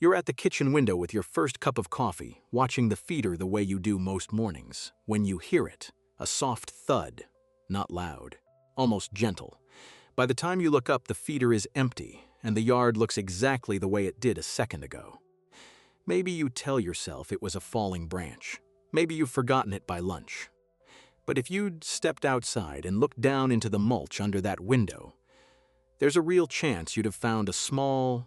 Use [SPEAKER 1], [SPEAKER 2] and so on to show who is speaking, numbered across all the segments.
[SPEAKER 1] You're at the kitchen window with your first cup of coffee, watching the feeder the way you do most mornings, when you hear it, a soft thud, not loud, almost gentle. By the time you look up, the feeder is empty, and the yard looks exactly the way it did a second ago. Maybe you tell yourself it was a falling branch. Maybe you've forgotten it by lunch. But if you'd stepped outside and looked down into the mulch under that window, there's a real chance you'd have found a small,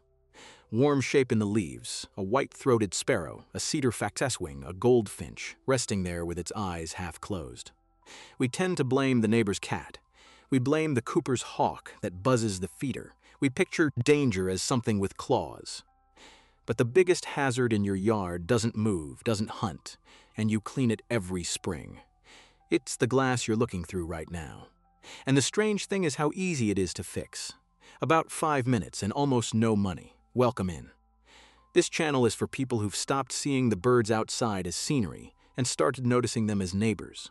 [SPEAKER 1] warm shape in the leaves, a white-throated sparrow, a cedar facetwing, a goldfinch, resting there with its eyes half closed. We tend to blame the neighbor's cat. We blame the cooper's hawk that buzzes the feeder. We picture danger as something with claws. But the biggest hazard in your yard doesn't move, doesn't hunt, and you clean it every spring. It's the glass you're looking through right now. And the strange thing is how easy it is to fix. About 5 minutes and almost no money. Welcome in. This channel is for people who've stopped seeing the birds outside as scenery and started noticing them as neighbors.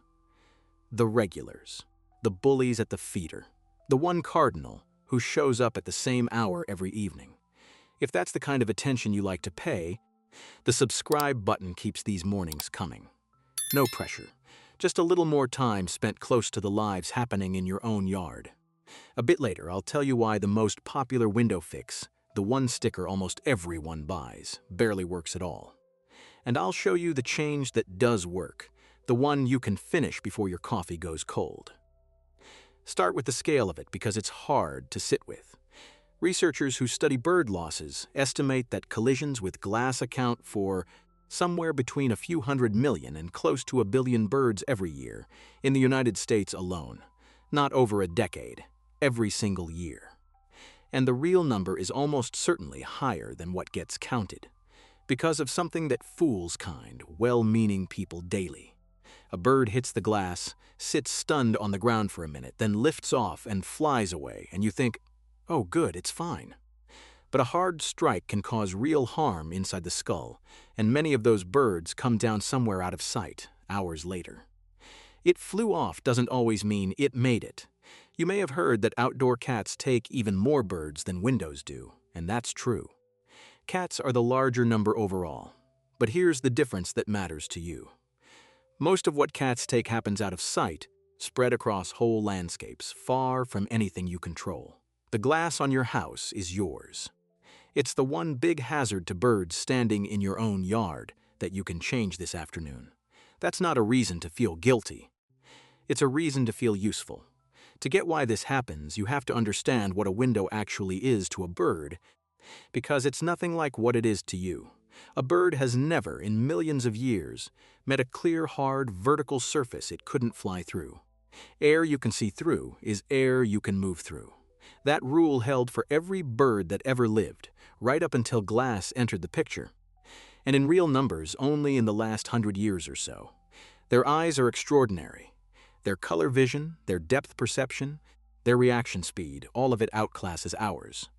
[SPEAKER 1] The regulars, the bullies at the feeder, the one cardinal who shows up at the same hour every evening. If that's the kind of attention you like to pay, the subscribe button keeps these mornings coming. No pressure, just a little more time spent close to the lives happening in your own yard. A bit later, I'll tell you why the most popular window fix, the one sticker almost everyone buys, barely works at all. And I'll show you the change that does work, the one you can finish before your coffee goes cold. Start with the scale of it because it's hard to sit with. Researchers who study bird losses estimate that collisions with glass account for somewhere between a few 100 million and close to 1 billion birds every year in the United States alone, not over a decade, every single year. And the real number is almost certainly higher than what gets counted, because of something that fools kind, well-meaning people daily. A bird hits the glass, sits stunned on the ground for a minute, then lifts off and flies away, and you think, oh good, it's fine. But a hard strike can cause real harm inside the skull, and many of those birds come down somewhere out of sight, hours later. It flew off doesn't always mean it made it. You may have heard that outdoor cats take even more birds than windows do, and that's true. Cats are the larger number overall, but here's the difference that matters to you. Most of what cats take happens out of sight, spread across whole landscapes, far from anything you control. The glass on your house is yours. It's the one big hazard to birds standing in your own yard that you can change this afternoon. That's not a reason to feel guilty. It's a reason to feel useful. To get why this happens, you have to understand what a window actually is to a bird, because it's nothing like what it is to you. A bird has never, in millions of years, met a clear, hard, vertical surface it couldn't fly through. Air you can see through is air you can move through. That rule held for every bird that ever lived, right up until glass entered the picture. And in real numbers, only in the last 100 years or so. Their eyes are extraordinary. Their color vision, their depth perception, their reaction speed, all of it outclasses ours.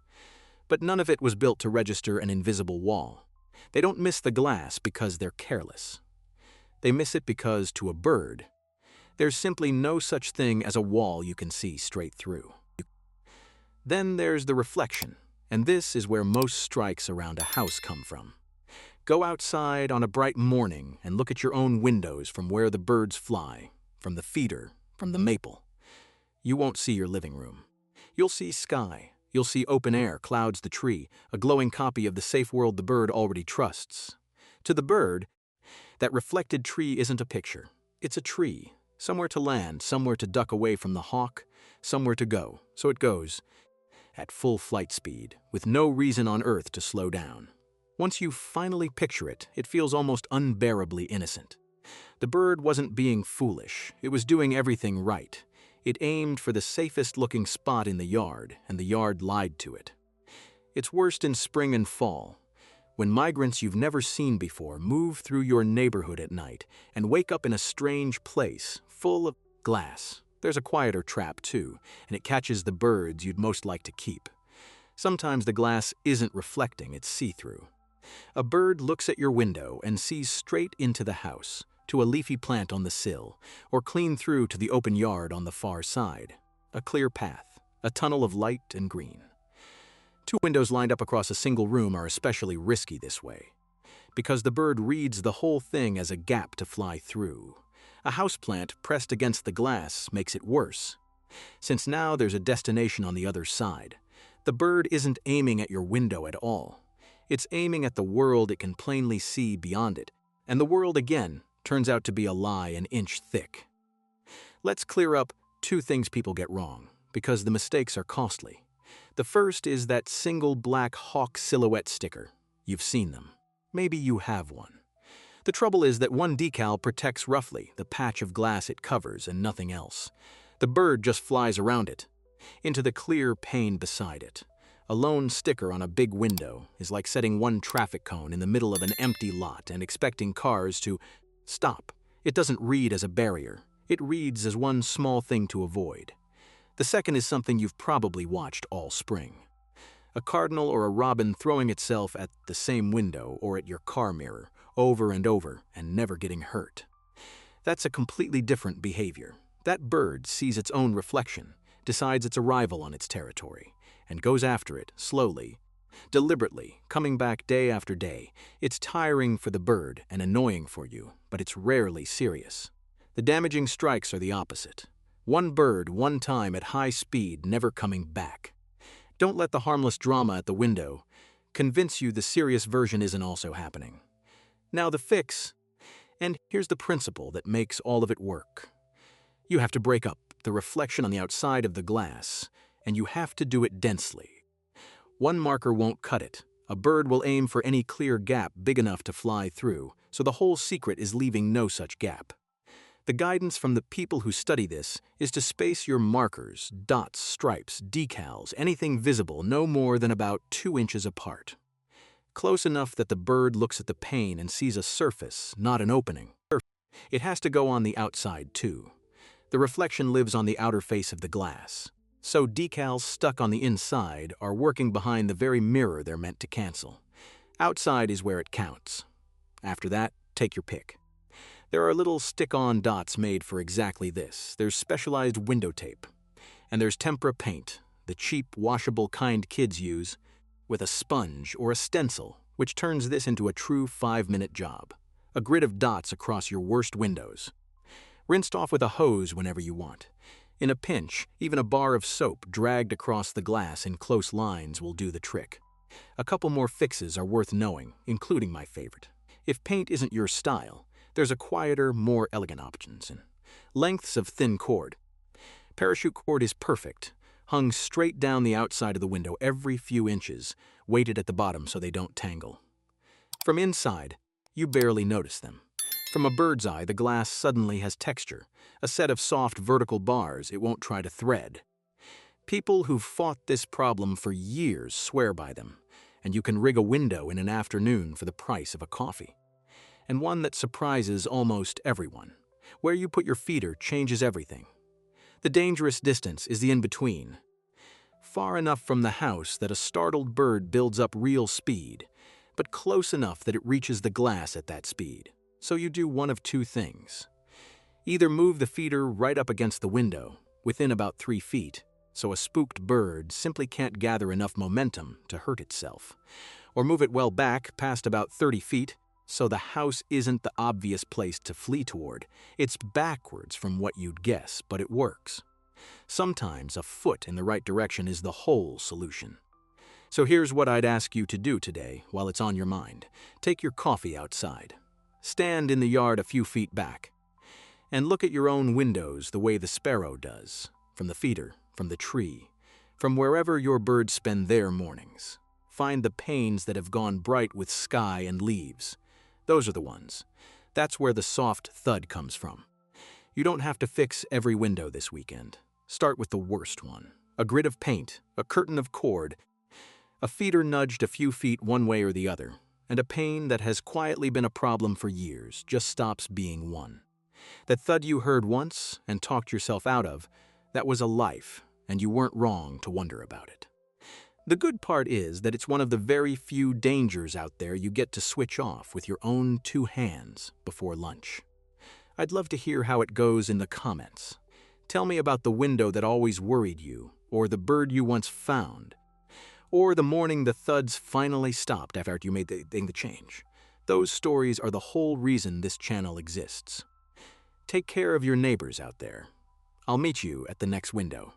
[SPEAKER 1] But none of it was built to register an invisible wall. They don't miss the glass because they're careless. They miss it because, to a bird, there's simply no such thing as a wall you can see straight through. Then there's the reflection, and this is where most strikes around a house come from. Go outside on a bright morning and look at your own windows from where the birds fly, from the feeder, from the maple. You won't see your living room. You'll see sky. You'll see open air, clouds the tree, a glowing copy of the safe world the bird already trusts. To the bird, that reflected tree isn't a picture. It's a tree, somewhere to land, somewhere to duck away from the hawk, somewhere to go. So it goes, at full flight speed, with no reason on earth to slow down. Once you finally picture it, it feels almost unbearably innocent. The bird wasn't being foolish. It was doing everything right. It aimed for the safest-looking spot in the yard, and the yard lied to it. It's worst in spring and fall, when migrants you've never seen before move through your neighborhood at night and wake up in a strange place, full of glass. There's a quieter trap, too, and it catches the birds you'd most like to keep. Sometimes the glass isn't reflecting, it's see-through. A bird looks at your window and sees straight into the house, to a leafy plant on the sill, or clean through to the open yard on the far side. A clear path, a tunnel of light and green. Two windows lined up across a single room are especially risky this way, because the bird reads the whole thing as a gap to fly through. A houseplant pressed against the glass makes it worse, since now there's a destination on the other side. The bird isn't aiming at your window at all. It's aiming at the world it can plainly see beyond it, and the world, again, turns out to be a lie an inch thick. Let's clear up two things people get wrong, because the mistakes are costly. The first is that single black hawk silhouette sticker. You've seen them. Maybe you have one. The trouble is that one decal protects roughly the patch of glass it covers and nothing else. The bird just flies around it, into the clear pane beside it. A lone sticker on a big window is like setting one traffic cone in the middle of an empty lot and expecting cars to stop. It doesn't read as a barrier. It reads as one small thing to avoid. The second is something you've probably watched all spring. A cardinal or a robin throwing itself at the same window or at your car mirror over and over and never getting hurt. That's a completely different behavior. That bird sees its own reflection, decides its arrival on its territory, and goes after it slowly, deliberately, coming back day after day. It's tiring for the bird and annoying for you, but it's rarely serious. The damaging strikes are the opposite. One bird, one time at high speed, never coming back. Don't let the harmless drama at the window convince you the serious version isn't also happening. Now the fix, and here's the principle that makes all of it work. You have to break up the reflection on the outside of the glass, and you have to do it densely. One marker won't cut it. A bird will aim for any clear gap big enough to fly through, so the whole secret is leaving no such gap. The guidance from the people who study this is to space your markers, dots, stripes, decals, anything visible no more than about 2 inches apart. Close enough that the bird looks at the pane and sees a surface, not an opening. It has to go on the outside too. The reflection lives on the outer face of the glass, so decals stuck on the inside are working behind the very mirror they're meant to cancel. Outside is where it counts. After that, take your pick. There are little stick-on dots made for exactly this. There's specialized window tape. And there's tempera paint, the cheap, washable kind kids use, with a sponge or a stencil, which turns this into a true 5-minute job. A grid of dots across your worst windows. Rinsed off with a hose whenever you want. In a pinch, even a bar of soap dragged across the glass in close lines will do the trick. A couple more fixes are worth knowing, including my favorite. If paint isn't your style, there's a quieter, more elegant options. Lengths of thin cord. Parachute cord is perfect, hung straight down the outside of the window every few inches, weighted at the bottom so they don't tangle. From inside, you barely notice them. From a bird's eye, the glass suddenly has texture, a set of soft vertical bars it won't try to thread. People who've fought this problem for years swear by them, and you can rig a window in an afternoon for the price of a coffee. And one that surprises almost everyone. Where you put your feeder changes everything. The dangerous distance is the in-between. Far enough from the house that a startled bird builds up real speed, but close enough that it reaches the glass at that speed. So you do one of two things. Either move the feeder right up against the window, within about 3 feet, so a spooked bird simply can't gather enough momentum to hurt itself, or move it well back past about 30 feet, so the house isn't the obvious place to flee toward. It's backwards from what you'd guess, but it works. Sometimes a foot in the right direction is the whole solution. So here's what I'd ask you to do today while it's on your mind. Take your coffee outside. Stand in the yard a few feet back. And look at your own windows the way the sparrow does, from the feeder, from the tree, from wherever your birds spend their mornings. Find the panes that have gone bright with sky and leaves. Those are the ones. That's where the soft thud comes from. You don't have to fix every window this weekend. Start with the worst one. A grid of paint, a curtain of cord, a feeder nudged a few feet one way or the other, and a pane that has quietly been a problem for years just stops being one. That thud you heard once and talked yourself out of, that was a life, and you weren't wrong to wonder about it. The good part is that it's one of the very few dangers out there you get to switch off with your own 2 hands before lunch. I'd love to hear how it goes in the comments. Tell me about the window that always worried you, or the bird you once found. or the morning the thuds finally stopped after you made the change. Those stories are the whole reason this channel exists. Take care of your neighbors out there. I'll meet you at the next window.